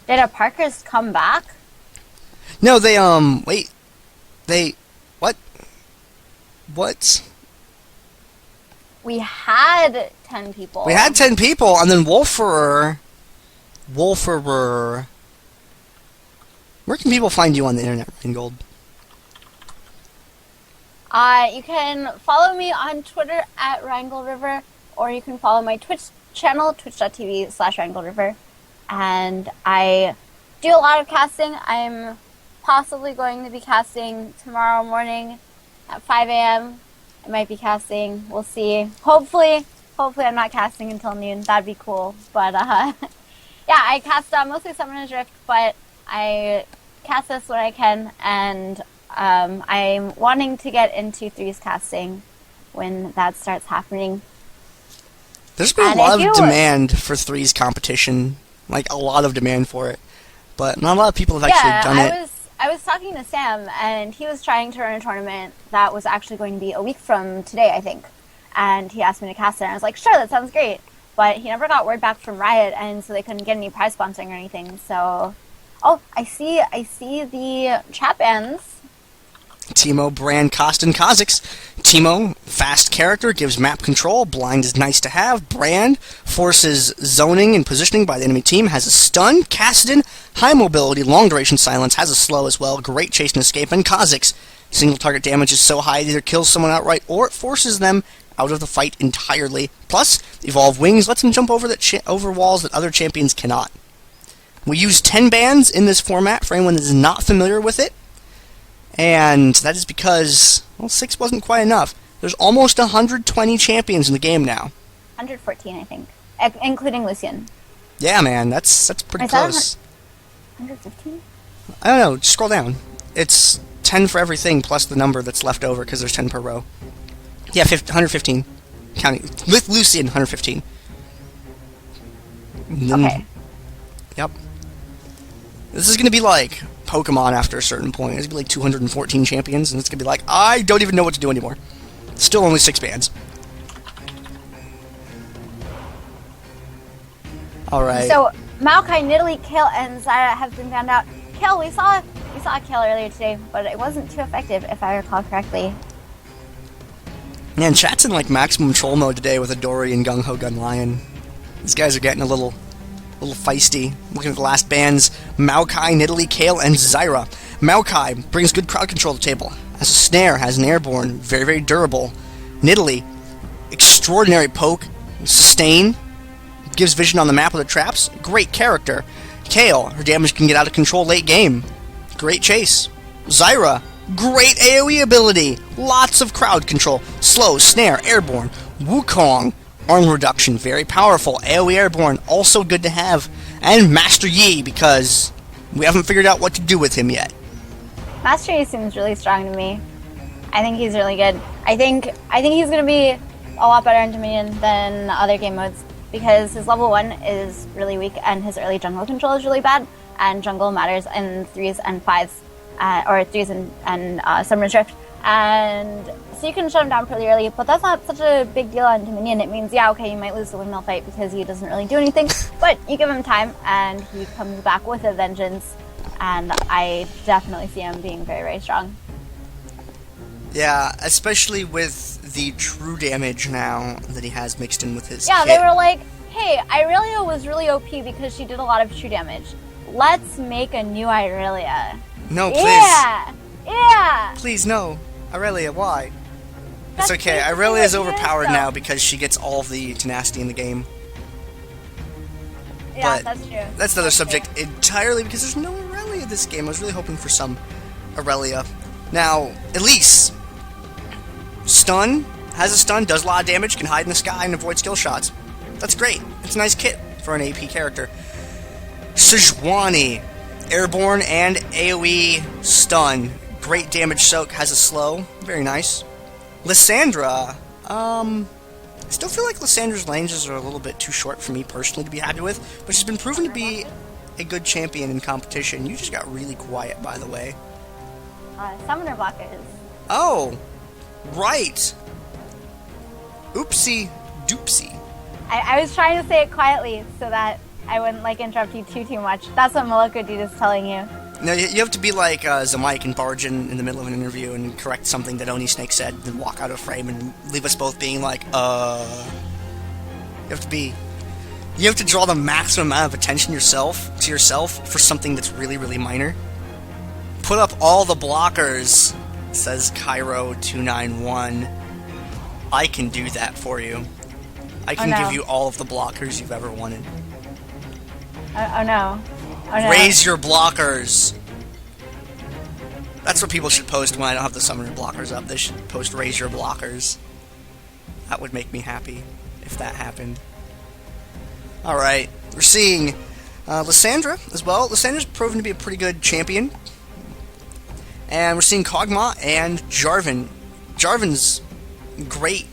Did a Parkers come back? No, they, wait. They, what? What? We had 10 people. We had 10 people, and then Wolferer. Where can people find you on the internet, Rheingold? You can follow me on Twitter at RheingoldRiver, or you can follow my Twitch channel, twitch.tv/RheingoldRiver. And I do a lot of casting. I'm possibly going to be casting tomorrow morning at 5 a.m. I might be casting. We'll see. Hopefully I'm not casting until noon. That'd be cool. But, yeah, I cast mostly Summoner's Rift, but I cast this when I can, and I'm wanting to get into threes casting when that starts happening. There's been a lot of demand for threes competition. Like, a lot of demand for it. But not a lot of people have actually done it. I was talking to Sam, and he was trying to run a tournament that was actually going to be a week from today, I think. And he asked me to cast it, and I was like, sure, that sounds great. But he never got word back from Riot, and so they couldn't get any prize sponsoring or anything. So, oh, I see the chat bans. Teemo, Brand, Kassadin, Kha'Zix. Teemo, fast character, gives map control. Blind is nice to have. Brand forces zoning and positioning by the enemy team, has a stun. Kassadin, high mobility, long duration silence, has a slow as well. Great chase and escape. And Kha'Zix, single target damage is so high it either kills someone outright or it forces them out of the fight entirely. Plus, Evolve Wings lets them jump over walls that other champions cannot. We use 10 bans in this format for anyone that is not familiar with it. And that is because, well, 6 wasn't quite enough. There's almost 120 champions in the game now. 114, I think, including Lucian. Yeah, man, that's pretty close. 115? I don't know, just scroll down. It's 10 for everything plus the number that's left over because there's 10 per row. Yeah, 115. Counting with Lucian, 115. Okay. Yep. This is going to be like Pokemon after a certain point. It's going to be like 214 champions, and it's going to be like, I don't even know what to do anymore. Still only 6 bans. Alright. So, Maokai, Nidalee, Kayle, and Zyra have been banned out. Kayle, we saw Kayle earlier today, but it wasn't too effective, if I recall correctly. Man, chat's in like maximum troll mode today with Adori and Gung Ho Gun Lion. These guys are getting a little feisty. Looking at the last bans, Maokai, Nidalee, Kayle, and Zyra. Maokai brings good crowd control to the table. Has a snare, has an airborne, very, very durable. Nidalee, extraordinary poke, sustain, gives vision on the map with her traps. Great character. Kayle, her damage can get out of control late game. Great chase. Zyra, great AoE ability. Lots of crowd control. Slow, snare, airborne. Wukong, arm reduction, very powerful. AoE airborne, also good to have. And Master Yi, because we haven't figured out what to do with him yet. Master Yi seems really strong to me. I think he's really good. I think he's going to be a lot better in Dominion than other game modes, because his level 1 is really weak and his early jungle control is really bad, and jungle matters in 3s and 5s, or 3s and Summoner's Rift. And so you can shut him down pretty early, but that's not such a big deal on Dominion. It means, yeah, okay, you might lose the windmill fight because he doesn't really do anything, but you give him time and he comes back with a vengeance, and I definitely see him being very, very strong. Yeah, especially with the true damage now that he has mixed in with his Yeah, kit. They were like, hey, Irelia was really OP because she did a lot of true damage. Let's make a new Irelia. No, please. Yeah! Please, no. Irelia, why? That's it's okay, basically Irelia is what he overpowered is, now because she gets all of the tenacity in the game. Yeah, But that's true. that's another subject entirely because there's no Irelia in this game. I was really hoping for some Irelia. Now, Elise. Stun. Has a stun, does a lot of damage, can hide in the sky and avoid skill shots. That's great. It's a nice kit for an AP character. Sejuani. Airborne and AoE stun. Great damage soak, has a slow. Very nice. Lissandra. I still feel like Lissandra's ranges are a little bit too short for me personally to be happy with, but she's been proven to be a good champion in competition. You just got really quiet, by the way. Summoner blockers. Oh, right. Oopsie doopsie. I was trying to say it quietly so that I wouldn't like interrupt you too much. That's what Moloko Dude is telling you. No, you have to be like Zamike and barge in the middle of an interview and correct something that Oni Snake said, then walk out of frame and leave us both being like, You have to draw the maximum amount of attention to yourself for something that's really, really minor. Put up all the blockers, says Cairo291. I can do that for you. I can give you all of the blockers you've ever wanted. Oh no. Oh no. Raise your blockers! That's what people should post when I don't have the summoner blockers up. They should post raise your blockers. That would make me happy if that happened. Alright, we're seeing Lysandra as well. Lysandra's proven to be a pretty good champion. And we're seeing Kog'Maw and Jarvan. Jarvan's great.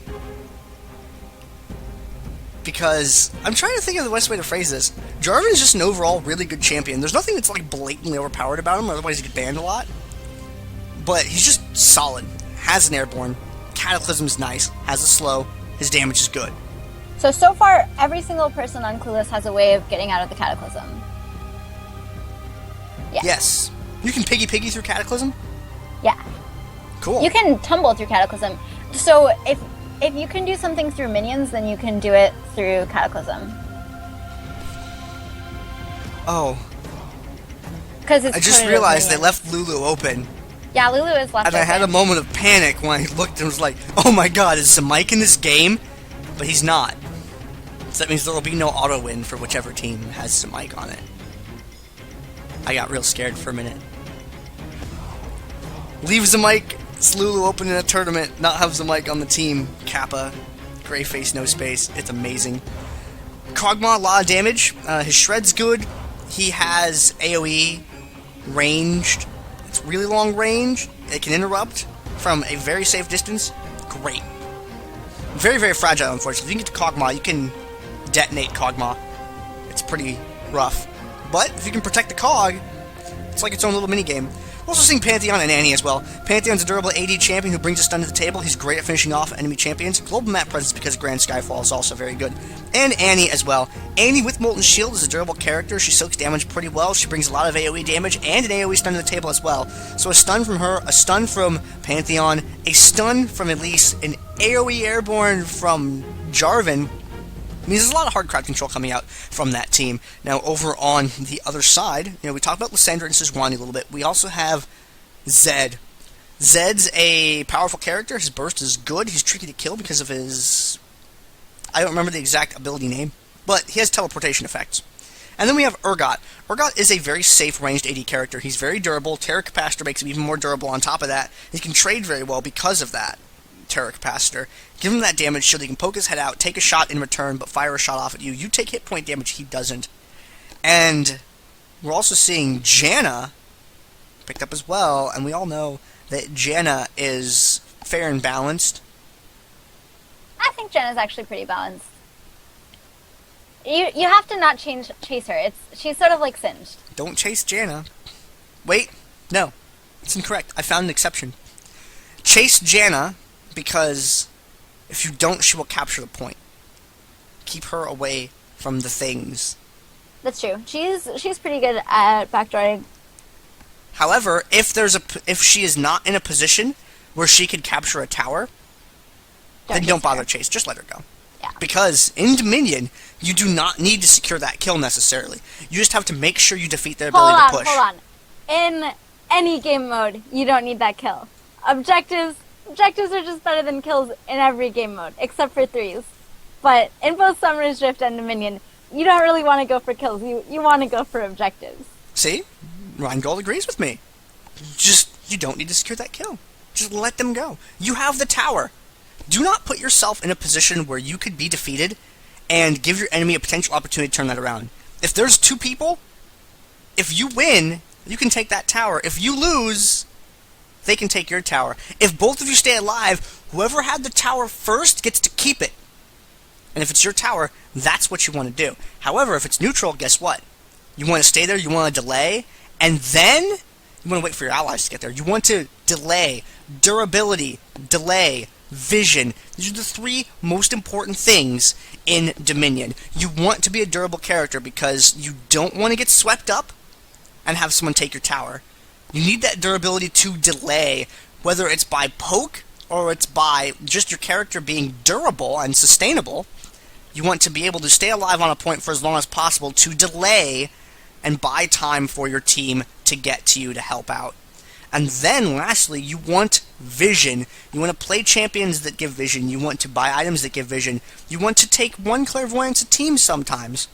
Because, I'm trying to think of the best way to phrase this. Jarvan's just an overall really good champion. There's nothing that's like blatantly overpowered about him, otherwise he get banned a lot. But he's just solid. Has an airborne. Cataclysm's nice. Has a slow. His damage is good. So far, every single person on Clueless has a way of getting out of the Cataclysm. Yeah. Yes. You can piggy through Cataclysm? Yeah. Cool. You can tumble through Cataclysm. So if you can do something through minions, then you can do it through Cataclysm. Oh. Because it's I just realized they left Lulu open. Yeah, Lulu is left And I had a moment of panic when I looked and was like, oh my god, is Zamike in this game? But he's not. So that means there will be no auto-win for whichever team has Zamike on it. I got real scared for a minute. Leave Zamike, Lulu open in a tournament, not have Zamike on the team. Kappa, gray face, no space. It's amazing. Kog'Maw, a lot of damage. His shred's good. He has AoE, ranged. It's really long range. It can interrupt from a very safe distance. Great. Very, very fragile, unfortunately. If you can get to Kog'Maw, you can detonate Kog'Maw. It's pretty rough. But if you can protect the Cog, it's like its own little mini-game. We're also seeing Pantheon and Annie as well. Pantheon's a durable AD champion who brings a stun to the table. He's great at finishing off enemy champions. Global map presence because Grand Skyfall is also very good. And Annie as well. Annie with Molten Shield is a durable character. She soaks damage pretty well. She brings a lot of AoE damage and an AoE stun to the table as well. So a stun from her, a stun from Pantheon, a stun from Elise, an AoE airborne from Jarvan. I mean, there's a lot of hard crowd control coming out from that team. Now, over on the other side, we talked about Lysandra and Sejuani a little bit. We also have Zed. Zed's a powerful character. His burst is good. He's tricky to kill because of his... I don't remember the exact ability name, but he has teleportation effects. And then we have Urgot. Urgot is a very safe ranged AD character. He's very durable. Terra Capacitor makes him even more durable on top of that. He can trade very well because of that. Terra Capacitor. Give him that damage so that he can poke his head out, take a shot in return, but fire a shot off at you. You take hit point damage, he doesn't. And we're also seeing Janna picked up as well, and we all know that Janna is fair and balanced. I think Janna's actually pretty balanced. You have to not chase her. She's sort of like Singed. Don't chase Janna. Wait, no. It's incorrect. I found an exception. Chase Janna because if you don't, she will capture the point. Keep her away from the things. That's true. She's pretty good at backdooring. However, if she is not in a position where she could capture a tower, then don't bother chase. Just let her go. Yeah. Because in Dominion, you do not need to secure that kill necessarily. You just have to make sure you defeat their ability to push. Hold on. In any game mode, you don't need that kill. Objectives are just better than kills in every game mode, except for threes. But in both Summoner's Drift and Dominion, you don't really want to go for kills. You want to go for objectives. See? Rheingold agrees with me. You don't need to secure that kill. Just let them go. You have the tower. Do not put yourself in a position where you could be defeated and give your enemy a potential opportunity to turn that around. If there's two people, if you win, you can take that tower. If you lose, they can take your tower. If both of you stay alive, whoever had the tower first gets to keep it. And if it's your tower, that's what you want to do. However, if it's neutral, guess what? You want to stay there, you want to delay, and then you want to wait for your allies to get there. You want to delay, durability, delay, vision. These are the three most important things in Dominion. You want to be a durable character because you don't want to get swept up and have someone take your tower. You need that durability to delay, whether it's by poke or it's by just your character being durable and sustainable. You want to be able to stay alive on a point for as long as possible to delay and buy time for your team to get to you to help out. And then, lastly, you want vision. You want to play champions that give vision. You want to buy items that give vision. You want to take one clairvoyance a team sometimes.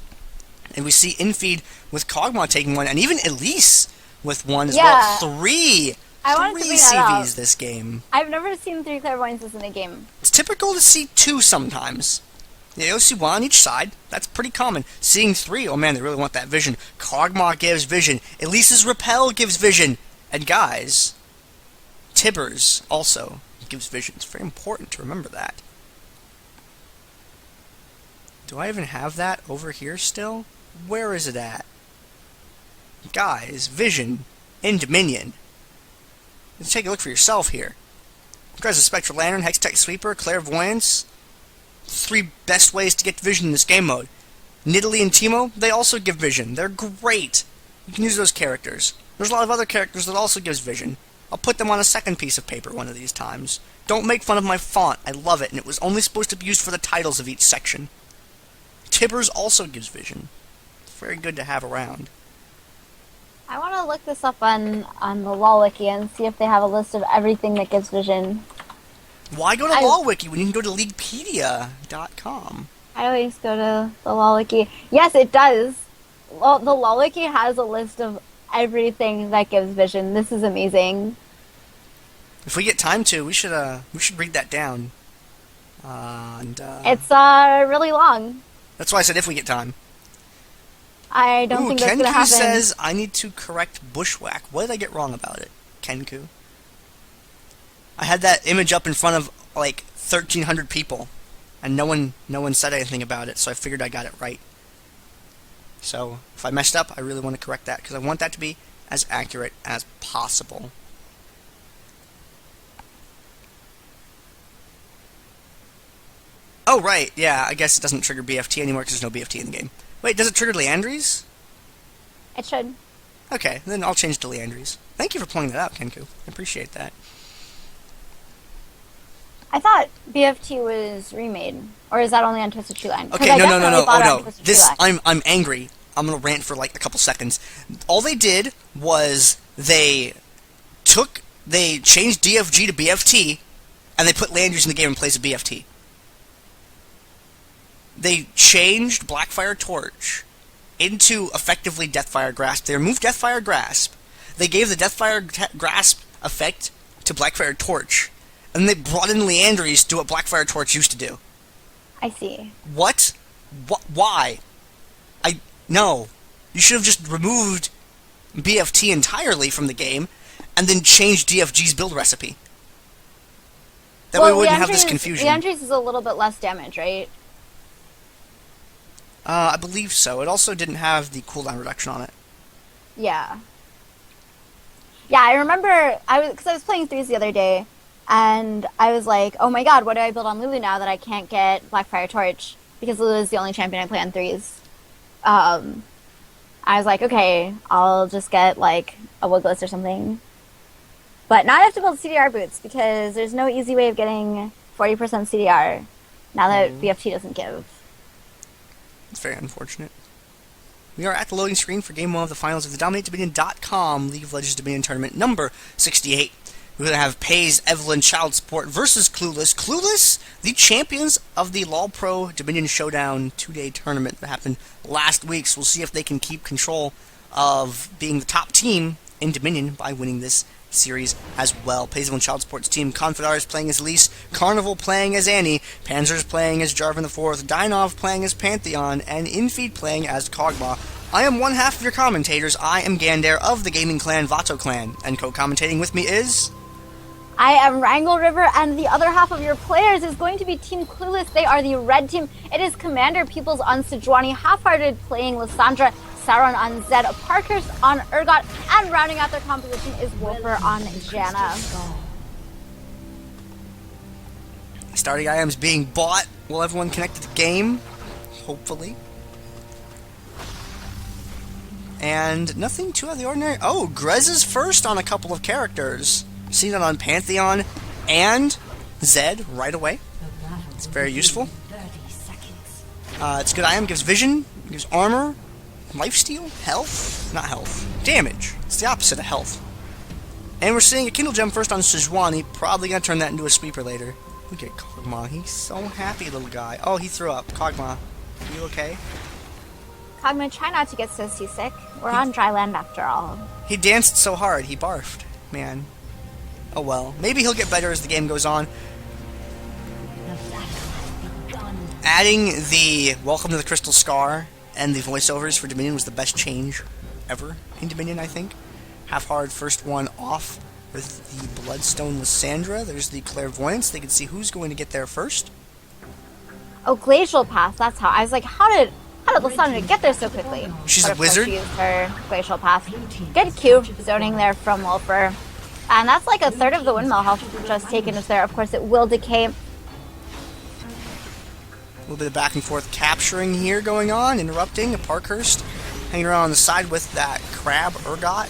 And we see Infeed with Kog'Maw taking one, and even Elise with one as well. Three CVs this game. I've never seen 3 clairvoyances in a game. It's typical to see 2 sometimes. Yeah, you'll see 1 on each side. That's pretty common. Seeing 3, oh man, they really want that vision. Kog'Maw gives vision. Elise's Repel gives vision. And guys, Tibbers also gives vision. It's very important to remember that. Do I even have that over here still? Where is it at? Guys, vision in Dominion. Let's take a look for yourself here. Guys, a Spectral Lantern, Hextech Sweeper, Clairvoyance. 3 best ways to get vision in this game mode. Nidalee and Teemo, they also give vision. They're great. You can use those characters. There's a lot of other characters that also gives vision. I'll put them on a second piece of paper one of these times. Don't make fun of my font. I love it, and it was only supposed to be used for the titles of each section. Tibbers also gives vision. It's very good to have around. I want to look this up on the LoL Wiki and see if they have a list of everything that gives vision. Why go to LoL Wiki when you can go to Leaguepedia.com? I always go to the LoL Wiki. Yes, it does. Well, the LoL Wiki has a list of everything that gives vision. This is amazing. If we get time to, we should read that down. It's really long. That's why I said if we get time. I don't think that's going to happen. Kenku says I need to correct Bushwhack. What did I get wrong about it, Kenku? I had that image up in front of like 1,300 people, and no one said anything about it. So I figured I got it right. So, if I messed up, I really want to correct that, because I want that to be as accurate as possible. Oh, right, yeah, I guess it doesn't trigger BFT anymore, because there's no BFT in the game. Wait, does it trigger Leandries? It should. Okay, then I'll change to Leandries. Thank you for pointing that out, Kenku. I appreciate that. I thought BFT was remade. Or is that only on Twisted True Line? Okay, no. Oh, no. This, I'm angry. I'm gonna rant for like a couple seconds. All they did was they changed DFG to BFT, and they put Landers in the game in place of BFT. They changed Blackfire Torch into effectively Deathfire Grasp. They removed Deathfire Grasp. They gave the Deathfire Grasp effect to Blackfire Torch, and they brought in Leandries to do what Blackfire Torch used to do. I see. What? Why? No. You should have just removed BFT entirely from the game, and then changed DFG's build recipe. That way we wouldn't have this confusion. Leandries is a little bit less damage, right? I believe so. It also didn't have the cooldown reduction on it. Yeah. Yeah, I remember, because I was playing threes the other day, and I was like, oh my god, what do I build on Lulu now that I can't get Blackfire Torch? Because Lulu is the only champion I play on threes. I was like, okay, I'll just get, like, a Woogless or something. But now I have to build CDR boots, because there's no easy way of getting 40% CDR, now that BFT doesn't give. It's very unfortunate. We are at the loading screen for Game 1 of the finals of the DominateDominion.com League of Legends Dominion Tournament number 68. We're going to have Pays, Evelynn, Child Support versus Clueless. Clueless, the champions of the LoL Pro Dominion Showdown 2-day tournament that happened last week. So we'll see if they can keep control of being the top team in Dominion by winning this series as well. Pays, Evelynn, Child Support's team. Confidar is playing as Elise. Carnival playing as Annie. Panzer's playing as Jarvan IV. Dynov playing as Pantheon. And Infeed playing as Kog'Maw. I am one half of your commentators. I am Gandair of the gaming clan Vato Clan. And co-commentating with me is... I am RheingoldRiver, and the other half of your players is going to be Team Clueless. They are the red team. It is Commander Peoples on Sejuani, Half-Hearted playing Lysandra, Sauron on Zed, Parkhurst on Urgot, and rounding out their composition is Wolfer on Janna. Starting items being bought. Will everyone connect to the game? Hopefully. And nothing too out of the ordinary. Oh, Grez is first on a couple of characters. Seen it on Pantheon and Zed right away. It's very useful. It's a good item. Gives vision, gives armor, lifesteal, health. Not health. Damage. It's the opposite of health. And we're seeing a Kindle Gem first on Sejuani. Probably going to turn that into a sweeper later. Look at Kog'Maw. He's so happy, little guy. Oh, he threw up. Kog'Maw, you okay? Kog'Maw, try not to get so seasick. We're on dry land after all. He danced so hard, he barfed. Man. Oh well. Maybe he'll get better as the game goes on. Adding the Welcome to the Crystal Scar and the voiceovers for Dominion was the best change ever in Dominion, I think. Half-hard first one off with the Bloodstone Lysandra. There's the Clairvoyance. They can see who's going to get there first. Oh, Glacial Path. That's how. I was like, how did Lysandra get there so quickly? She's but a of course wizard. She used her Glacial Path. Good Q zoning there from Wolfer. And that's like a third of the windmill health just taken is there. Of course, it will decay. A little bit of back and forth capturing here going on. Interrupting. A Parkhurst hanging around on the side with that Crab Urgot.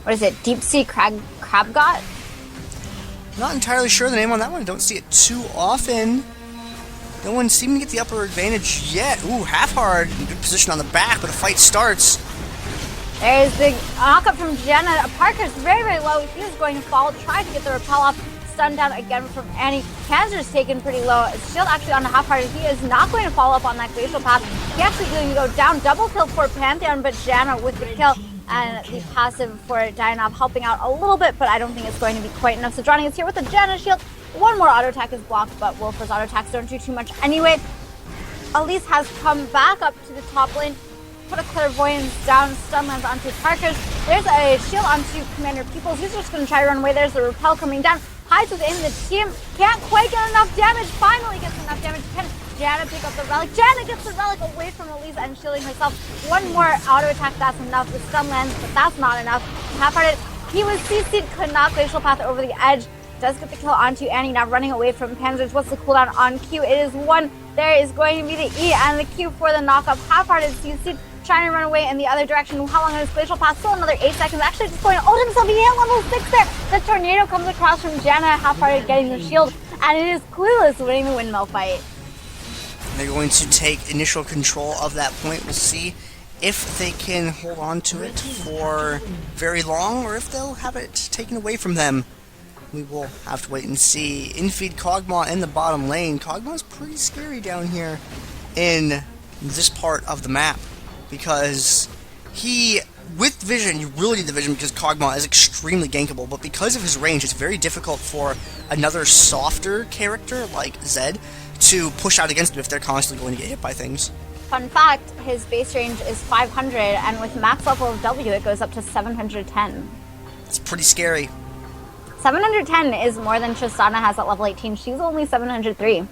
What is it? Deep Sea Crabgot? Not entirely sure the name on that one. Don't see it too often. No one seeming to get the upper advantage yet. Ooh, half-hard. In good position on the back, but a fight starts. There's the knock-up from Jenna. Parker's very, very low. He is going to fall. Try to get the repel off. Stunned down again from Annie. Kha'Zix taken pretty low. Shield actually on the half-hearted. He is not going to follow up on that Glacial Path. He actually going to go down. Double kill for Pantheon, but Janna with the kill. And the passive for Dianov helping out a little bit, but I don't think it's going to be quite enough. So Johnny is here with the Janna shield. One more auto attack is blocked, but Wolfer's auto attacks don't do too much anyway. Elise has come back up to the top lane. Put a Clairvoyance down, stun lands onto Parkers. There's a shield onto Commander Peoples. He's just going to try to run away. There's the repel coming down. Hides within the team. Can't quite get enough damage. Finally gets enough damage. Can Janna pick up the relic? Janna gets the relic away from Elise and shielding herself. One more auto attack, that's enough. The stun lands, but that's not enough. Half-hearted. He was CC'd, could not Glacial Path over the edge. Does get the kill onto Annie, now running away from Kha'Zix. What's the cooldown on Q? It is 1. There is going to be the E and the Q for the knockup. Half-hearted CC'd, trying to run away in the other direction. How long is Glacial Path? Still another 8 seconds. Actually just going to ult himself. He hit level 6 there. The tornado comes across from Janna. Half-hearted getting the shield. And it is Clueless winning the windmill fight. They're going to take initial control of that point. We'll see if they can hold on to it for very long or if they'll have it taken away from them. We will have to wait and see. Infeed Kog'Maw in the bottom lane. Kog'Maw's pretty scary down here in this part of the map because he, with vision, you really need the vision because Kog'Maw is extremely gankable, but because of his range, it's very difficult for another softer character like Zed to push out against him if they're constantly going to get hit by things. Fun fact, his base range is 500, and with max level of W, it goes up to 710. It's pretty scary. 710 is more than Tristana has at level 18. She's only 703.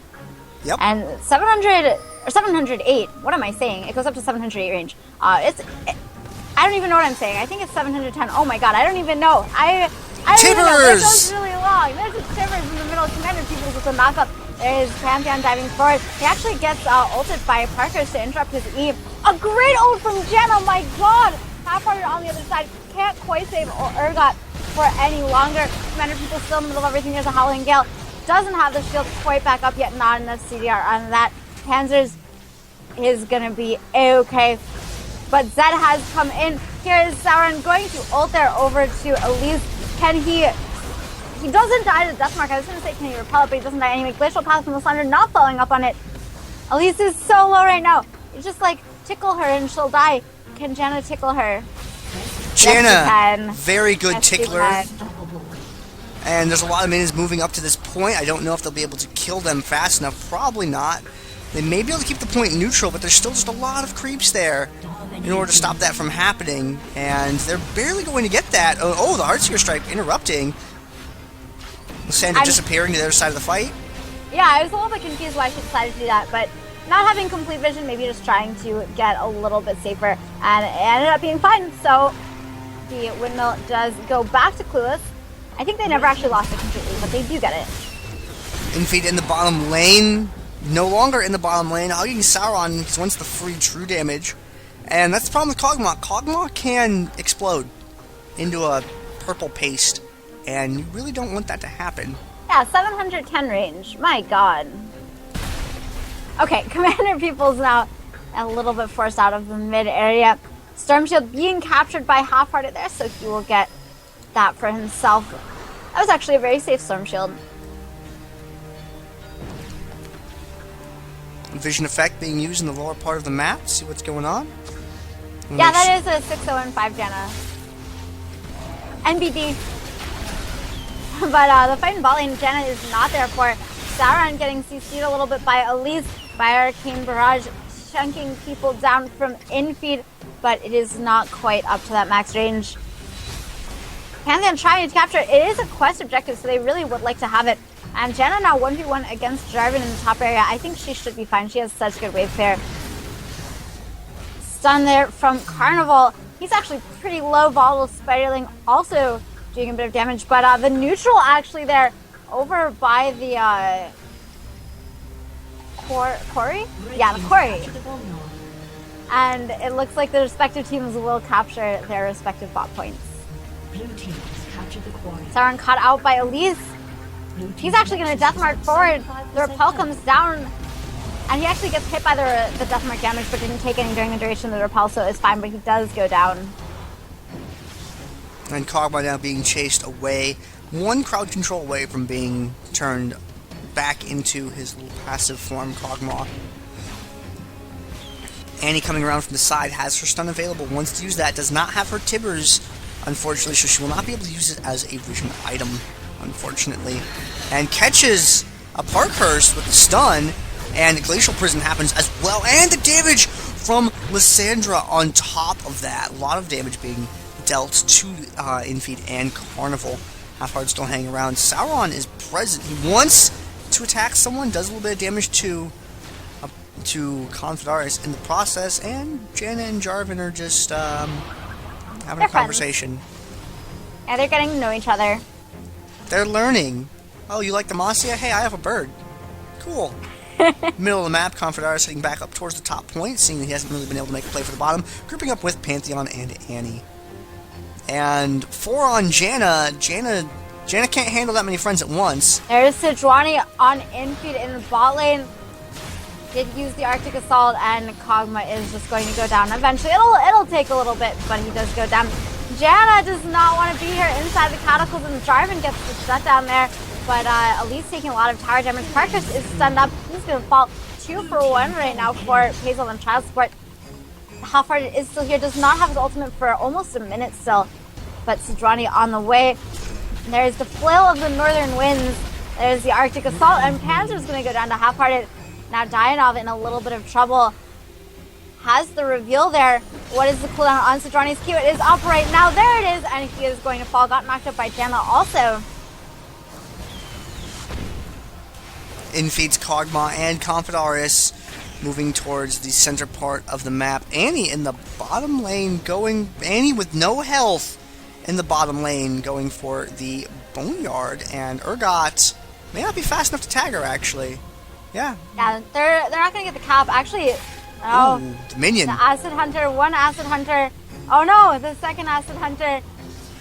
Yep. And 708, what am I saying? It goes up to 708 range. I don't even know what I'm saying. I think it's 710. Oh my god, I don't even know. I don't even know. It goes really long. There's a Tibbers in the middle. Commander Peoples with a knockup. There is Pantheon diving forward. He actually gets ulted by Parkers to interrupt his E. A great ult from Jen, oh my god! Half-hearted on the other side. Can't quite save Urgot for any longer. Commander Peoples still in the middle of everything. There's a Howling Gale. Doesn't have the shield quite back up yet. Not enough CDR on that. Panzers is going to be A-okay. But Zed has come in. Here is Sauron going to ult there over to Elise. Can he... He doesn't die to Death Mark. I was going to say, can he repel it, but he doesn't die anyway. Glacial Path from the Thunder not following up on it. Elise is so low right now. You just, like, tickle her and she'll die. Can Janna tickle her? Janna, yes, very good yes, tickler. And there's a lot of minions moving up to this point. I don't know if they'll be able to kill them fast enough. Probably not. They may be able to keep the point neutral, but there's still just a lot of creeps there in order to stop that from happening. And they're barely going to get that. Oh, the Heartseeker Strike interrupting. Lysandra disappearing to the other side of the fight. Yeah, I was a little bit confused why she decided to do that, but not having complete vision, maybe just trying to get a little bit safer, and it ended up being fine. So the windmill does go back to Clueless. I think they never actually lost it completely, but they do get it. Infeed in the bottom lane. No longer in the bottom lane. Hugging Sauron because wants the free true damage. And that's the problem with Kog'Maw. Kog'Maw can explode into a purple paste. And you really don't want that to happen. Yeah, 710 range. My god. Okay, Commander People's now a little bit forced out of the mid area. Storm Shield being captured by Half-Hearted there, so he will get that for himself. That was actually a very safe Storm Shield. Vision effect being used in the lower part of the map. See what's going on. Yeah, that is a 6-0-5 Janna. NBD. But the fight in bot lane, Janna is not there for. Sauron getting CC'd a little bit by Elise, by Arcane Barrage, chunking people down from infeed, but it is not quite up to that max range. Pantheon trying to capture it. It is a quest objective, so they really would like to have it. And Janna now 1v1 against Jarvan in the top area. I think she should be fine. She has such good wave pair. Stun there from Carnival. He's actually pretty low. Volatile Spiderling also doing a bit of damage. But the neutral actually there over by the quarry? Yeah, the quarry. And it looks like the respective teams will capture their respective bot points. Blue team has captured the quarry. Sauron caught out by Elise. He's actually going to Death Mark forward. The repel comes down, and he actually gets hit by the Death Mark damage, but didn't take any during the duration of the repel, so it's fine, but he does go down. And Kog'Maw now being chased away, one crowd control away from being turned back into his little passive form, Kog'Maw. Annie coming around from the side has her stun available, wants to use that, does not have her Tibbers, unfortunately, so she will not be able to use it as a vision item, unfortunately. And catches a Parkhurst with the stun, and Glacial Prison happens as well, and the damage from Lysandra on top of that. A lot of damage being dealt to Infeed and Carnival. Half-Heart still hanging around. Sauron is present. He wants to attack someone, does a little bit of damage to Confidaris in the process, and Janna and Jarvan are just having They're a conversation. Yeah, they're getting to know each other. They're learning. Oh, you like the Demacia? Hey, I have a bird. Cool. Middle of the map, Confidaris heading back up towards the top point, seeing that he hasn't really been able to make a play for the bottom, grouping up with Pantheon and Annie. And 4 on Janna. Janna can't handle that many friends at once. There's Sejuani on infeed in the bot lane. Did use the Arctic Assault, and Kog'Maw is just going to go down. Eventually, it'll take a little bit, but he does go down. Janna does not want to be here inside the Cataclysm. Jarvan gets the shutdown there, but Elise taking a lot of tower damage. Parkhurst is stunned up. He's going to fall 2 for 1 right now for Hazel and Child Support. Half-Hearted is still here, does not have his ultimate for almost a minute still, but Sejuani on the way. There's the Flail of the Northern Winds. There's the Arctic Assault, and Panzer's going to go down to Half-Hearted. Now Dianov in a little bit of trouble. Has the reveal there. What is the cooldown on Sejuani's Q? It is up right now. There it is, and he is going to fall. Got knocked up by Janna also. Infeeds Kog'Maw and Confidaris moving towards the center part of the map. Annie in the bottom lane Annie with no health in the bottom lane going for the Boneyard, and Urgot may not be fast enough to tag her actually. Yeah. Yeah, they're not going to get the cap. Actually, oh. Ooh, Dominion. The Acid Hunter, one Acid Hunter. Oh no, the second Acid Hunter.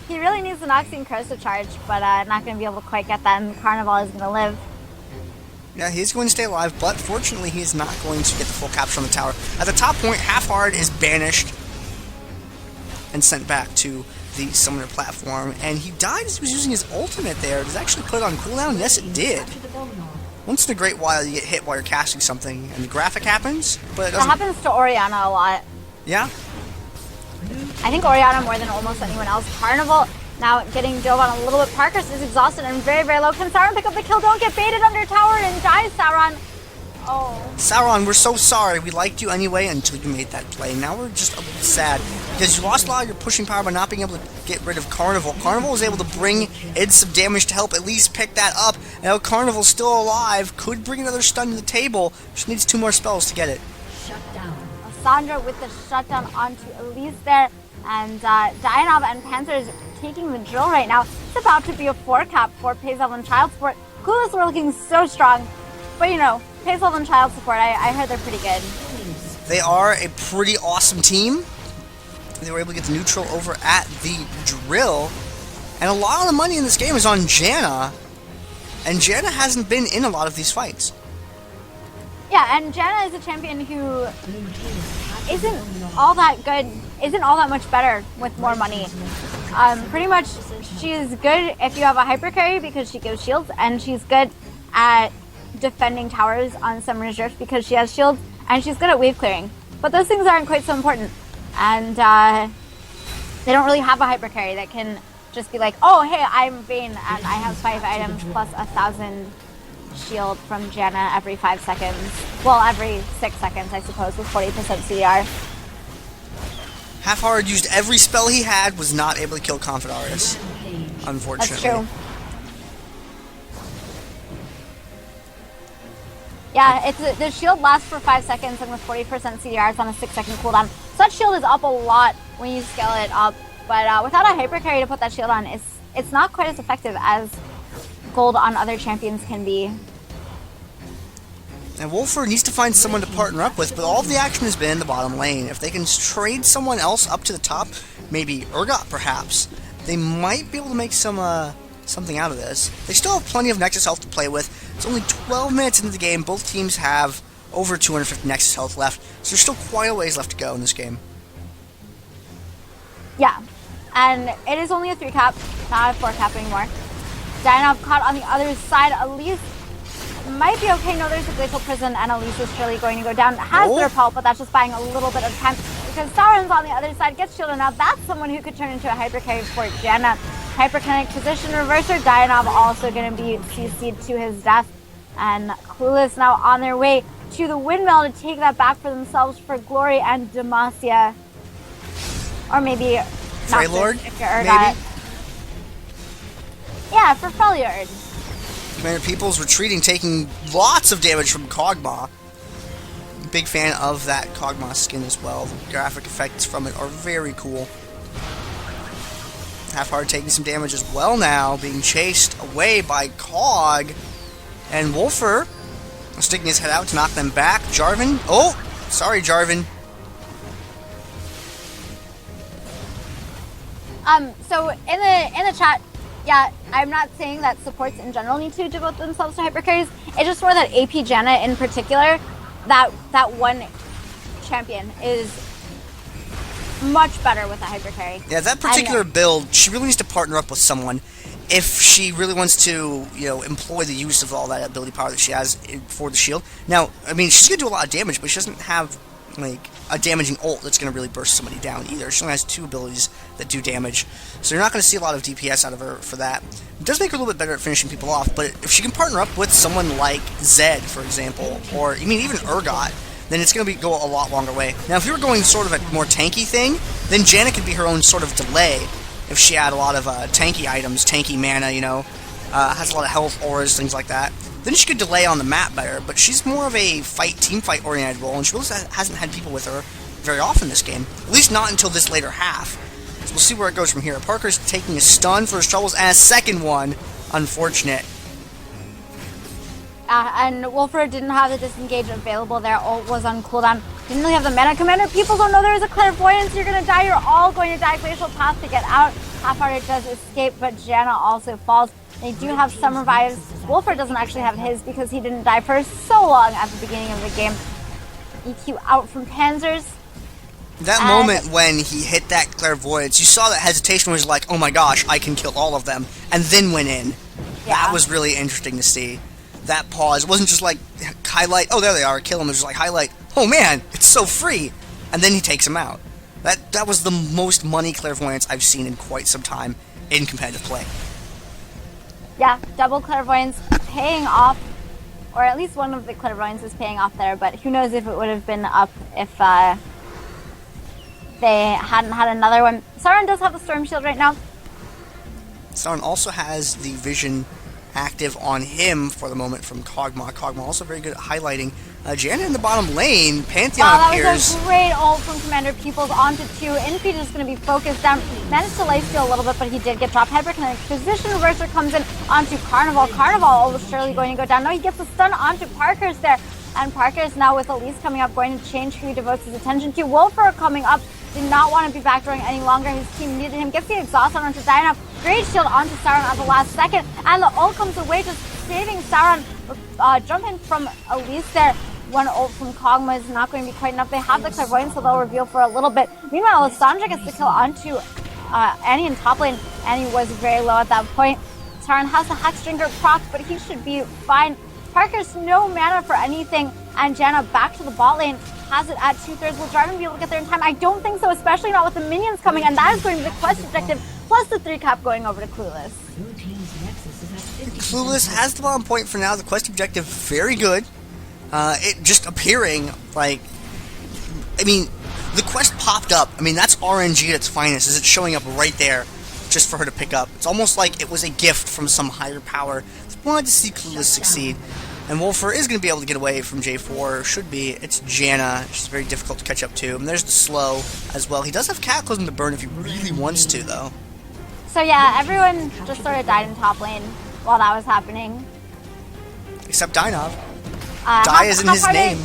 He really needs an Oxine Curse to charge, but not going to be able to quite get that, and Carnival is going to live. Yeah, he's going to stay alive, but fortunately he is not going to get the full capture on the tower. At the top point, Half-Hard is banished and sent back to the summoner platform, and he died as he was using his ultimate there. Does it actually put it on cooldown? Yes, it did. Once in a great while you get hit while you're casting something, and the graphic happens, but it doesn't... That happens to Orianna a lot. Yeah? I think Orianna more than almost anyone else. Carnival now getting dove on a little bit. Parkhurst is exhausted and very, very low. Can Sauron pick up the kill? Don't get baited under tower and die, Sauron. Oh. Sauron, we're so sorry. We liked you anyway until you made that play. Now we're just a little sad because you lost a lot of your pushing power by not being able to get rid of Carnival. Carnival was able to bring in some damage to help at least pick that up. Now Carnival's still alive. Could bring another stun to the table. Just needs 2 more spells to get it. Shut down. Cassandra with the shutdown onto Elise there. And Dianov and Panzer is taking the drill right now. It's about to be a 4-cap for Pazel and Child Support. Clueless were looking so strong. But you know, Pazel and Child Support, I heard they're pretty good. They are a pretty awesome team. They were able to get the neutral over at the drill. And a lot of the money in this game is on Janna. And Janna hasn't been in a lot of these fights. Yeah, and Janna is a champion who isn't all that good, isn't all that much better with more money. Pretty much, she's good if you have a hyper carry because she gives shields, and she's good at defending towers on Summoner's Rift because she has shields, and she's good at wave clearing. But those things aren't quite so important, and they don't really have a hyper carry that can just be like, oh, hey, I'm Vayne, and I have 5 items plus 1,000 shield from Janna every 5 seconds. Well, every 6 seconds, I suppose, with 40% CDR. Half-Hard used every spell he had, was not able to kill Confidaris, unfortunately. That's true. Yeah, the shield lasts for 5 seconds, and with 40% CDR, it's on a 6-second cooldown. So that shield is up a lot when you scale it up, but without a hyper carry to put that shield on, it's not quite as effective as gold on other champions can be. And Wolfer needs to find someone to partner up with, but all of the action has been in the bottom lane. If they can trade someone else up to the top, maybe Urgot perhaps, they might be able to make something out of this. They still have plenty of Nexus health to play with. It's only 12 minutes into the game. Both teams have over 250 Nexus health left, so there's still quite a ways left to go in this game. Yeah, and it is only a 3-cap, not a 4-cap anymore. Dianov caught on the other side. Elise might be okay. No, there's a Glacial Prison, and Elise is surely going to go down. Has their pulp, but that's just buying a little bit of time because Sauron's on the other side, gets shielded. Now that's someone who could turn into a hyper carry for Janna. Hyperkinetic position reverser. Dianov also going to be CC'd to his death. And Clueless now on their way to the windmill to take that back for themselves for Glory and Demacia. Or maybe Freylord, if you're Urgot. Yeah, for Freljord. Commander Peoples retreating, taking lots of damage from Kog'Maw. Big fan of that Kog'Maw skin as well. The graphic effects from it are very cool. Half-Hard taking some damage as well now, being chased away by Cog. And Wolfer sticking his head out to knock them back. Jarvan, oh, sorry Jarvan. So in the chat, yeah, I'm not saying that supports in general need to devote themselves to hyper carries. It's just more that AP Janna in particular, that one champion is much better with a hyper carry. Yeah, that particular build, she really needs to partner up with someone if she really wants to, you know, employ the use of all that ability power that she has for the shield. Now, I mean, she's gonna do a lot of damage, but she doesn't have like a damaging ult that's going to really burst somebody down either. She only has 2 abilities that do damage, so you're not going to see a lot of DPS out of her for that. It does make her a little bit better at finishing people off, but if she can partner up with someone like Zed, for example, or I mean even Urgot, then it's going to go a lot longer way. Now, if you were going sort of a more tanky thing, then Janna could be her own sort of delay if she had a lot of tanky items, tanky mana, you know, has a lot of health, auras, things like that. Then she could delay on the map better, but she's more of a team fight oriented role, and she really hasn't had people with her very often this game. At least not until this later half. So we'll see where it goes from here. Parker's taking a stun for his troubles, and a second one. Unfortunate. And Wolfer didn't have the disengage available there. Ult was on cooldown. Didn't really have the mana. Commander People don't know there is a clairvoyance. You're going to die. You're all going to die. Glacial Path to get out. Half-Hearted does escape, but Janna also falls. They do have some revives. Wolfer doesn't actually have his because he didn't die for so long at the beginning of the game. EQ out from Panzers. That moment when he hit that clairvoyance, you saw that hesitation was like, oh my gosh, I can kill all of them, and then went in. Yeah. That was really interesting to see. That pause. It wasn't just like highlight, oh there they are, kill them. It was just like highlight, oh man, it's so free. And then he takes him out. That was the most money clairvoyance I've seen in quite some time in competitive play. Yeah, double clairvoyance paying off, or at least one of the clairvoyance is paying off there, but who knows if it would have been up if they hadn't had another one. Sauron does have a Storm Shield right now. Sauron also has the vision active on him for the moment from Kog'Maw. Kog'Maw also very good at highlighting Janna in the bottom lane. Pantheon Wow, that appears. was a great ult from Commander Peoples onto 2. Infeed is going to be focused down. Managed to lifesteal a little bit, but he did get dropped. Headbreak and a position reverser comes in onto Carnival. Carnival almost surely going to go down. No, he gets a stun onto Parker's there. And Parker's now with Elise coming up, going to change who he devotes his attention to. Wolfer coming up, did not want to be backdooring any longer. His team needed him. Gets the exhaust on onto Diana. Great shield onto Sauron at the last second. And the ult comes away, just saving Sauron. Jumping from Elise there. One ult from Kog'Maw is not going to be quite enough. They have the clairvoyance, so they'll reveal for a little bit. Meanwhile, Lissandra gets the kill onto Annie in top lane. Annie was very low at that point. Sauron has the Hex Drinker proc, but he should be fine. Parker's no mana for anything, and Janna back to the bot lane, has it at 2/3. Will Jarvan be able to get there in time? I don't think so, especially not with the minions coming, and that is going to be the quest objective, plus the 3-cap going over to Clueless. Clueless has the bottom point for now. The quest objective, very good. It just appearing, like, I mean, the quest popped up. I mean, that's RNG at its finest, is it showing up right there just for her to pick up. It's almost like it was a gift from some higher power. Wanted to see Clueless succeed. And Wolfer is going to be able to get away from J4. Should be. It's Janna. She's very difficult to catch up to. And there's the slow as well. He does have Cataclysm to burn if he really wants to, though. So yeah, everyone just sort of died in top lane while that was happening. Except Dynov. Die is in his name.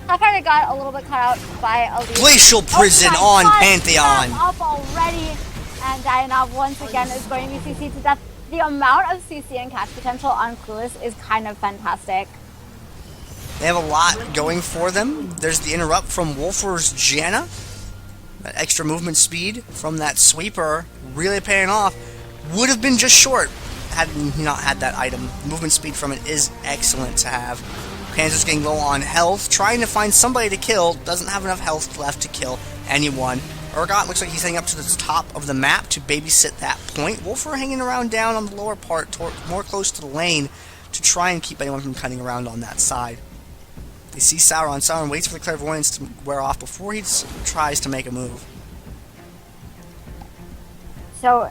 Half-Hearted got a little bit cut out by Elise. Glacial Prison on Pantheon. Up already. And Diana once again is going to be CC'd to death. The amount of CC and catch potential on Clueless is kind of fantastic. They have a lot going for them. There's the interrupt from Wolfer's Janna. That extra movement speed from that sweeper really paying off. Would have been just short had he not had that item. Movement speed from it is excellent to have. Panzer's getting low on health, trying to find somebody to kill. Doesn't have enough health left to kill anyone. Urgot looks like he's heading up to the top of the map to babysit that point. Wolfer hanging around down on the lower part, more close to the lane, to try and keep anyone from cutting around on that side. They see Sauron. Sauron waits for the clairvoyance to wear off before he tries to make a move. So,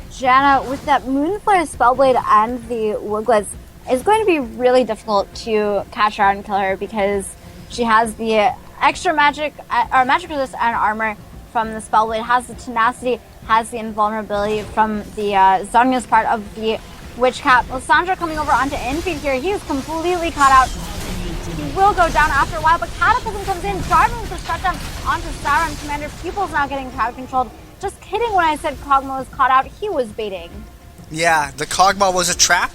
Janna, with that Moonflare Spellblade and the Wooglets, is going to be really difficult to catch her and kill her because she has the extra magic, or magic resist and armor from the Spellblade, has the tenacity, has the invulnerability from the Zhonya's part of the Witch Cap. Lissandra coming over onto Infeed here. He is completely caught out. He will go down after a while, but Cataclysm comes in. Jarvan with the shutdown onto Sauron. Commander Peoples now getting crowd controlled. Just kidding when I said Kog'Maw was caught out. He was baiting. Yeah, the Kog'Maw was a trap,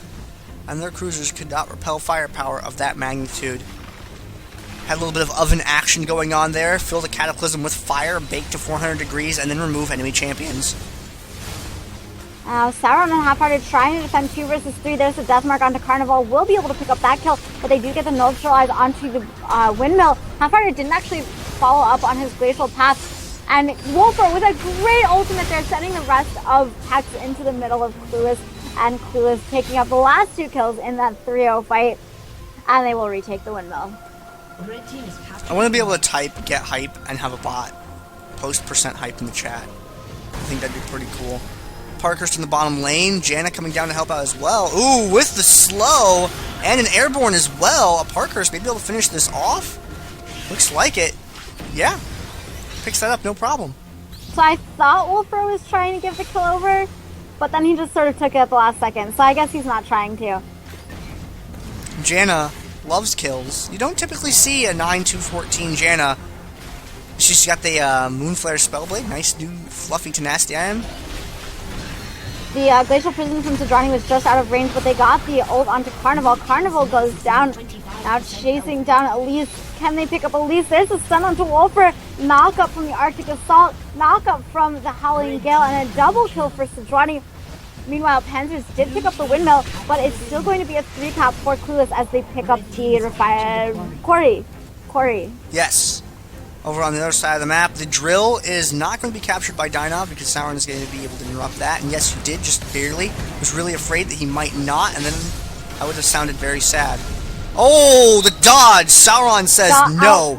and their cruisers could not repel firepower of that magnitude. Had a little bit of oven action going on there. Fill the Cataclysm with fire, bake to 400 degrees, and then remove enemy champions. Sauron and Half-Hearted trying to defend 2 versus 3. There's a death mark onto Carnival. Will be able to pick up that kill, but they do get the neutralize onto the windmill. Half-Hearted didn't actually follow up on his glacial path. And Wolfer with a great ultimate there, sending the rest of Hex into the middle of Clueless. And Clueless picking up the last 2 kills in that 3-0 fight. And they will retake the windmill. I want to be able to type, get hype, and have a bot post %hype in the chat. I think that'd be pretty cool. Parkhurst in the bottom lane. Janna coming down to help out as well. Ooh, with the slow and an airborne as well. A Parkhurst may be able to finish this off. Looks like it. Yeah. Picks that up, no problem. So I thought Wolfer was trying to give the kill over, but then he just sort of took it at the last second. So I guess he's not trying to. Janna loves kills. You don't typically see a 9-2-14 Janna. She's got the Moonflare Spellblade. Nice new fluffy tenacity item. The Glacial Prison from Sodrani was just out of range, but they got the ult onto Carnival. Carnival goes down, now chasing down Elise. Can they pick up Elise? There's a stun onto Wolfer. Knock up from the Arctic Assault. Knock up from the Howling Gale, and a double kill for Sodrani. Meanwhile, Panzers did pick up the windmill, but it's still going to be a 3-cap for Clueless as they pick up the Quarry. Yes. Over on the other side of the map, the drill is not going to be captured by Dynov because Sauron is going to be able to interrupt that. And yes, you did, just barely. Was really afraid that he might not, and then that would have sounded very sad. Oh, the dodge! Sauron says no.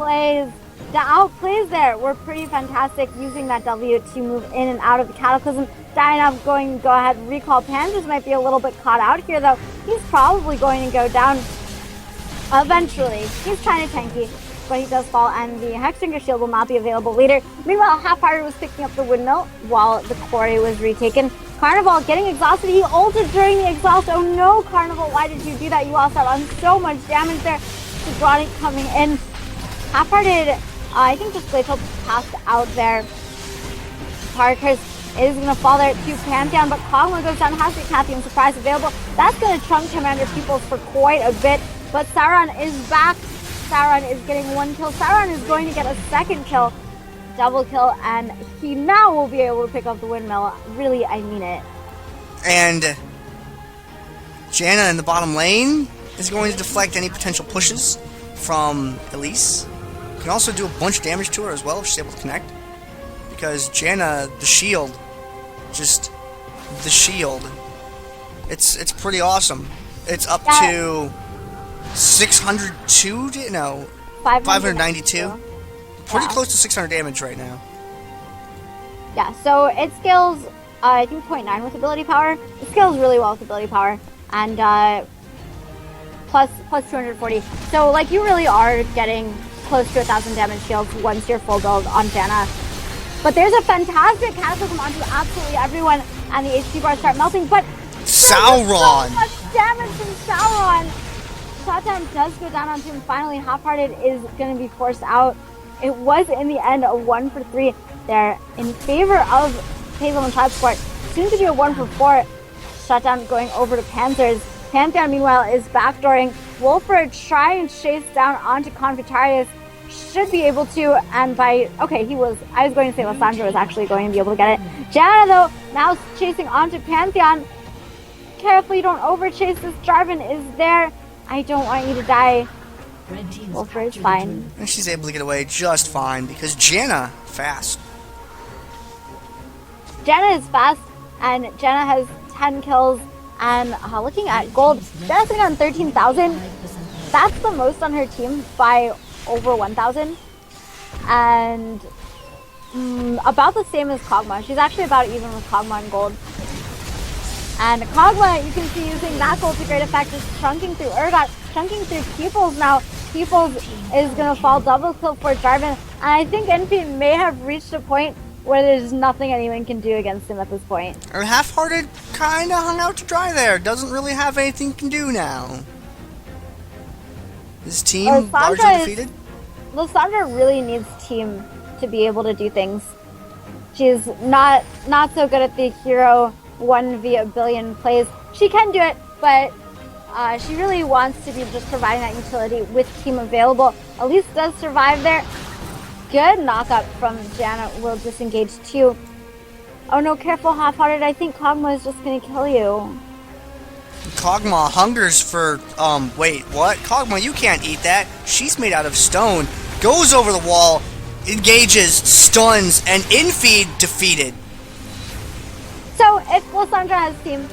The outplays there were pretty fantastic, using that W to move in and out of the Cataclysm. Dynov going to go ahead and recall. Panzers might be a little bit caught out here, though. He's probably going to go down. Eventually. He's kind of tanky, but he does fall, and the Hexbringer shield will not be available later. Meanwhile, Half-Hearted was picking up the windmill while the quarry was retaken. Carnival getting exhausted. He ulted during the exhaust. Oh no, Carnival, why did you do that? You lost out on so much damage there. Sidrani coming in. Half-Hearted, I think just Glacial passed out there. Parkhurst is going to fall there to Pantheon, but Kog'Maw goes down, has the Cathian surprise available. That's going to chunk Commander Peoples for quite a bit, but Sauron is back. Sauron is getting 1 kill. Sauron is going to get a 2nd kill, double kill, and he now will be able to pick up the windmill. Really, I mean it. And Janna in the bottom lane is going to deflect any potential pushes from Elise. Can also do a bunch of damage to her as well if she's able to connect. Because Janna, the shield, just the shield. It's pretty awesome. It's up to 602, no, 592. Pretty close to 600 damage right now. Yeah, so it scales, I think 0.9 with ability power. It scales really well with ability power. And plus 240. So like you really are getting close to 1,000 damage shields once you're full build on Janna. But there's a fantastic cataclysm onto absolutely everyone, and the HP bars start melting, but Sauron! So much damage from Sauron! Shotdown does go down onto him. Finally, Half-Hearted is going to be forced out. It was, in the end, a 1 for 3 there in favor of Hazel and Transport. Soon to be a 1 for 4. Shutdown going over to Panthers. Pantheon, meanwhile, is backdooring. Wolford trying to chase down onto Confitarius. Should be able to, and by, okay, I was going to say Lysandra was actually going to be able to get it. Janna, though, now chasing onto Pantheon. Carefully, don't overchase this. Jarvan is there. I don't want you to die. Wolford is fine. And she's able to get away just fine because Janna, fast. Janna is fast, and Janna has 10 kills, and looking at gold, Janna's sitting on 13,000. That's the most on her team by over 1,000, and about the same as Kog'Maw. She's actually about even with Kog'Maw in gold. And Kog'Maw, you can see using that gold to great effect, just chunking through Urgot, chunking through Peoples now. Peoples is going to fall double kill for Jarvan, and I think NP may have reached a point where there's nothing anyone can do against him at this point. Or Half-Hearted kinda hung out to dry there, doesn't really have anything he can do now. His team largely defeated? Lysandra really needs team to be able to do things. She's not so good at the hero 1v billion plays. She can do it, but she really wants to be just providing that utility with team available. Elise does survive there. Good knockup from Janna. Will disengage too. Oh no, careful, Half-Hearted. I think Kog'Maw is just gonna kill you. Kog'Maw hungers for, wait, what? Kog'Maw, you can't eat that. She's made out of stone. Goes over the wall, engages, stuns, and infeed defeated. So, if Lysandra has team,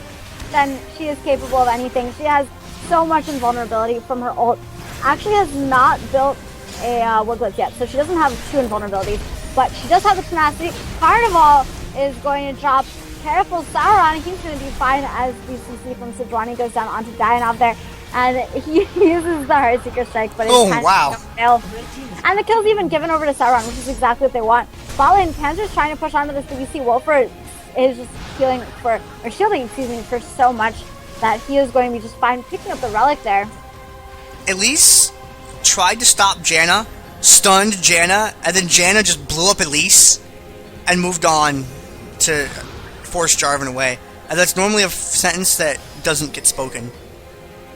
then she is capable of anything. She has so much invulnerability from her ult. Actually has not built a Wiglet yet, so she doesn't have 2 invulnerabilities. But she does have the tenacity. Carnival is going to drop. Careful, Sauron. He's going to be fine as the CC from Sidrani goes down onto Dianov there. And he uses the Heartseeker Strike, but it's kind of fail. And the kill's even given over to Sauron, which is exactly what they want. Botland Panzer's trying to push onto this DBC. Wolford is just shielding, for so much that he is going to be just fine picking up the relic there. Elise tried to stop Janna, stunned Janna, and then Janna just blew up Elise and moved on to force Jarvan away. And that's normally a sentence that doesn't get spoken.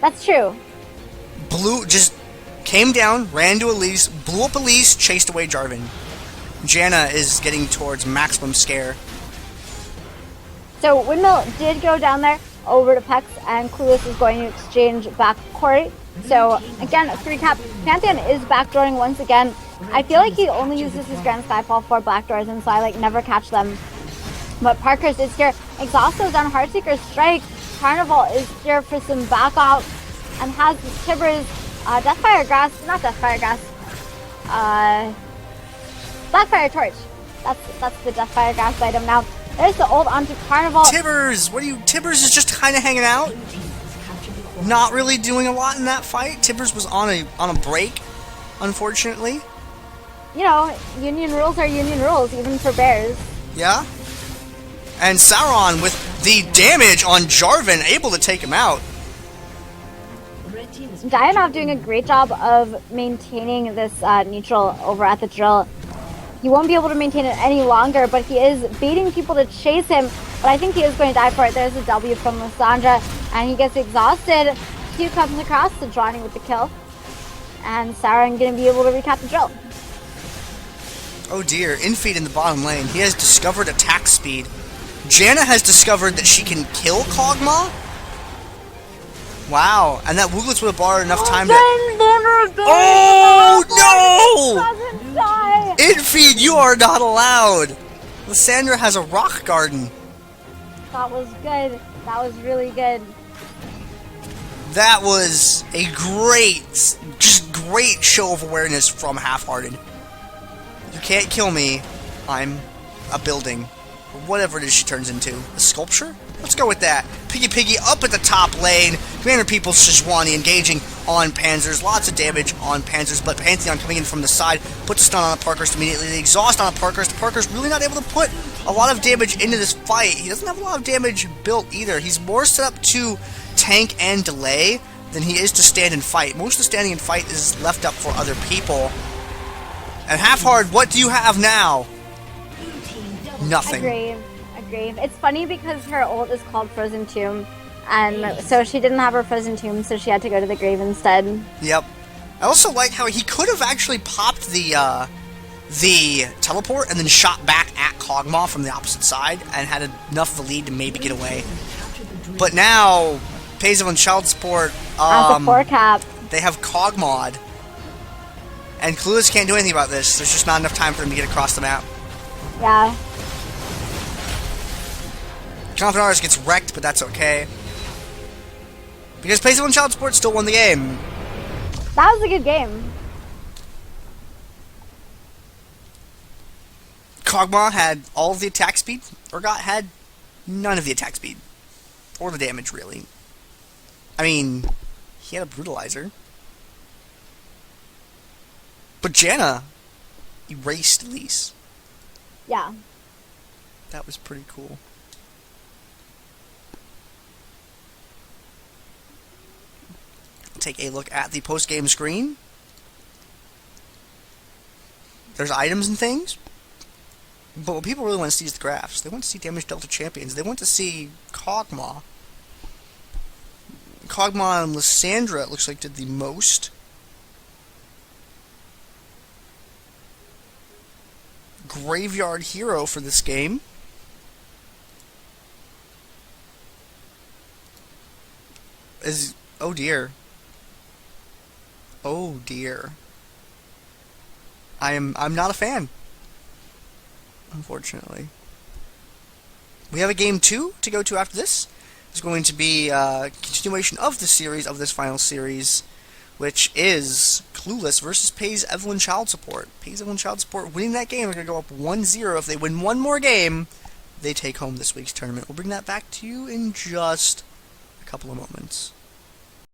That's true. Just came down, ran to Elise, blew up Elise, chased away Jarvan. Janna is getting towards maximum scare. So Windmill did go down there over to Pex, and Clueless is going to exchange back Corey. So again, a 3-cap. Pantheon is backdooring once again. I feel like he only uses his Grand Skyfall for backdoors, and so I never catch them. But Parker's is here. Exhaust goes on Heartseeker Strike. Carnival is here for some back out and has his Tibbers. Deathfire Grass, not Deathfire Grass. Blackfire Torch. That's the Deathfire Grass item now. There's the ult onto Carnival. Tibbers! Tibbers is just kind of hanging out? not really doing a lot in that fight. Tibbers was on a break, unfortunately. You know, union rules are union rules, even for bears. Yeah. And Sauron with the damage on Jarvan, able to take him out. Red team is Dianov doing a great job of maintaining this neutral over at the drill. He won't be able to maintain it any longer, but he is baiting people to chase him. But I think he is going to die for it. There's a W from Lysandra, and he gets exhausted. Q comes across to Johnny with the kill. And Sauron going to be able to recap the drill. Oh dear, infeed in the bottom lane. He has discovered attack speed. Janna has discovered that she can kill Kog'Maw. Wow, and that Wukong would have borrowed enough time to... Oh no! Doesn't die! Infeed, you are not allowed! Lysandra has a rock garden. That was good. That was really good. That was a great show of awareness from Half-Hearted. You can't kill me. I'm a building. Or whatever it is she turns into. A sculpture? Let's go with that. Piggy up at the top lane. Commander Peoples Sejuani engaging on Panzers. Lots of damage on Panzers, but Pantheon coming in from the side. Puts a stun on a Parkhurst immediately. The exhaust on a Parkhurst. Parkhurst really not able to put a lot of damage into this fight. He doesn't have a lot of damage built either. He's more set up to tank and delay than he is to stand and fight. Most of the standing and fight is left up for other people. And Half-Hard, what do you have now? Nothing. A grave. It's funny because her ult is called Frozen Tomb, and so she didn't have her Frozen Tomb, so she had to go to the grave instead. Yep. I also like how he could have actually popped the teleport and then shot back at Kog'Maw from the opposite side and had enough of a lead to maybe get away. But now, Pazel and Child Support, As a 4-cap. they have Kog'Maw, and Clueless can't do anything about this. There's just not enough time for him to get across the map. Yeah. Confident Artist gets wrecked, but that's okay. Because Pazel and Child Support still won the game. That was a good game. Kog'Maw had all of the attack speed. Urgot had none of the attack speed. Or the damage, really. I mean, he had a Brutalizer. But Janna erased Elise. Yeah. That was pretty cool. Take a look at the post-game screen. There's items and things. But what people really want to see is the graphs. They want to see damage dealt to champions. They want to see Kog'Maw. Kog'Maw and Lysandra, it looks like, did the most. Graveyard hero for this game. Oh dear. Oh dear. I'm not a fan. Unfortunately. We have a game 2 to go to after this. It's going to be a continuation of the series, of this final series, which is Clueless versus Pays Evelynn Child Support. Pays Evelynn Child Support winning that game. They're going to go up 1-0. If they win one more game, they take home this week's tournament. We'll bring that back to you in just a couple of moments.